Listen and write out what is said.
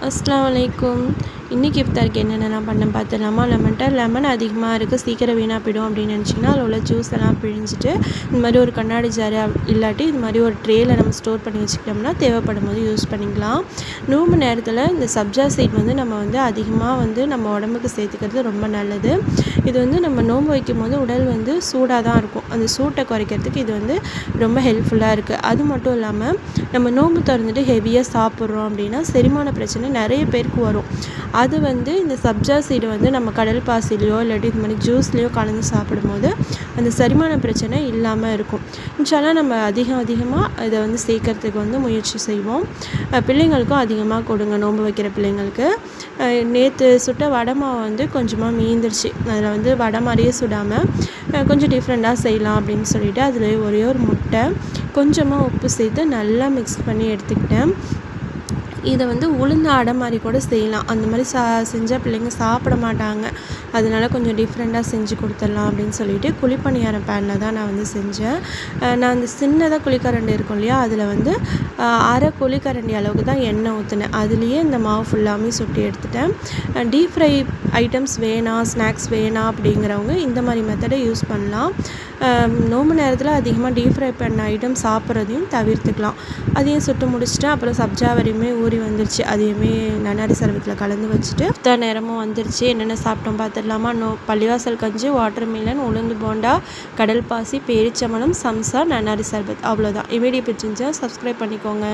அஸ்ஸலாமு அலைக்கும். இன்றைக்கி இஃப்தாருக்கு என்னென்னலாம் பண்ணேன் பார்த்துடலாமா? லெமன் அதிகமாக இருக்குது, சீக்கிரம் வீணாக போயிடும் அப்படின்னு நினச்சிங்கன்னா அதில் உள்ள ஜூஸ் எல்லாம் பிழிஞ்சிட்டு இந்த மாதிரி ஒரு கண்ணாடி ஜாரு இல்லாட்டி இது மாதிரி ஒரு ட்ரேயில் நம்ம ஸ்டோர் பண்ணி வச்சுக்கிட்டோம்னா தேவைப்படும் போது யூஸ் பண்ணிக்கலாம். நோம்பு நேரத்தில் இந்த சப்ஜா சீட் நம்ம அதிகமாக நம்ம உடம்புக்கு சேர்த்துக்கிறது ரொம்ப நல்லது. இது நம்ம நோம்பு வைக்கும் போது உடல் சூடாக தான் இருக்கும். அந்த சூட்டை குறைக்கிறதுக்கு இது ரொம்ப ஹெல்ப்ஃபுல்லாக இருக்குது. அது மட்டும் இல்லாமல் நம்ம நோம்பு திறந்துட்டு ஹெவியாக சாப்பிட்றோம் அப்படின்னா செரிமான பிரச்சனை நிறைய பேருக்கு வரும். அது இந்த சப்ஜா சீடு நம்ம கடல் பாசிலையோ இல்லாட்டி இது மாதிரி ஜூஸ்லேயோ கலந்து சாப்பிடும்போது அந்த செரிமான பிரச்சனை இல்லாமல் இருக்கும். இன்ஷால்லா நம்ம அதிகமாக இதை சேர்க்கறதுக்கு முயற்சி செய்வோம். பிள்ளைங்களுக்கும் அதிகமாக கொடுங்க. நோன்பு வைக்கிற பிள்ளைங்களுக்கு நேற்று சுட்ட வடை மாவு கொஞ்சமாக மீந்துருச்சு. அதில் வடை மாதிரியே சுடாமல் கொஞ்சம் டிஃப்ரெண்ட்டாக செய்யலாம் அப்படின்னு சொல்லிட்டு அதில் ஒரே ஒரு முட்டை, கொஞ்சமாக உப்பு சேர்த்து நல்லா மிக்ஸ் பண்ணி எடுத்துக்கிட்டேன். இதை உளுந்து அடை மாதிரி கூட செய்யலாம். அந்த மாதிரி செஞ்சால் பிள்ளைங்க சாப்பிட மாட்டாங்க. அதனால் கொஞ்சம் டிஃப்ரெண்ட்டாக செஞ்சு கொடுத்துடலாம் அப்படின்னு சொல்லிட்டு குழிப்பணியாரம் பேனில் தான் நான் செஞ்சேன். நான் அந்த சின்னதாக குழிக்கரண்டி இருக்கும் இல்லையா, அதில் அரை குழிக்கரண்டி அளவுக்கு தான் எண்ணெய் ஊற்றினேன். அதுலேயே இந்த மாவு ஃபுல்லாமே சுட்டி எடுத்துட்டேன். டீப் ஃப்ரை ஐட்டம்ஸ் வேணாம், ஸ்நாக்ஸ் வேணாம் அப்படிங்கிறவங்க இந்த மாதிரி மெத்தடை யூஸ் பண்ணலாம். நோம்பு நேரத்தில் அதிகமாக டீப் ஃப்ரை பண்ண ஐட்டம் சாப்பிட்றதையும் தவிர்த்துக்கலாம். அதையும் சுட்டு முடிச்சுட்டு அப்புறம் சப்ஜா வரையுமே ஊறி வந்துருச்சு. அதையுமே நன்னாரி சர்பத்தில் கலந்து வச்சுட்டு இஃப்தார் நேரமும் வந்துருச்சு. என்னென்ன சாப்பிட்டோம் பார்த்துடலாமா? பள்ளிவாசல் கஞ்சி, வாட்டர் மிலன், உளுந்து போண்டா, கடல் பாசி, பேரிச்சம்பழம், சம்சா, நன்னாரி சர்பத், அவ்வளோதான். வீடியோ பிடிச்சிருந்துச்சா சப்ஸ்கிரைப் பண்ணிக்கோங்க.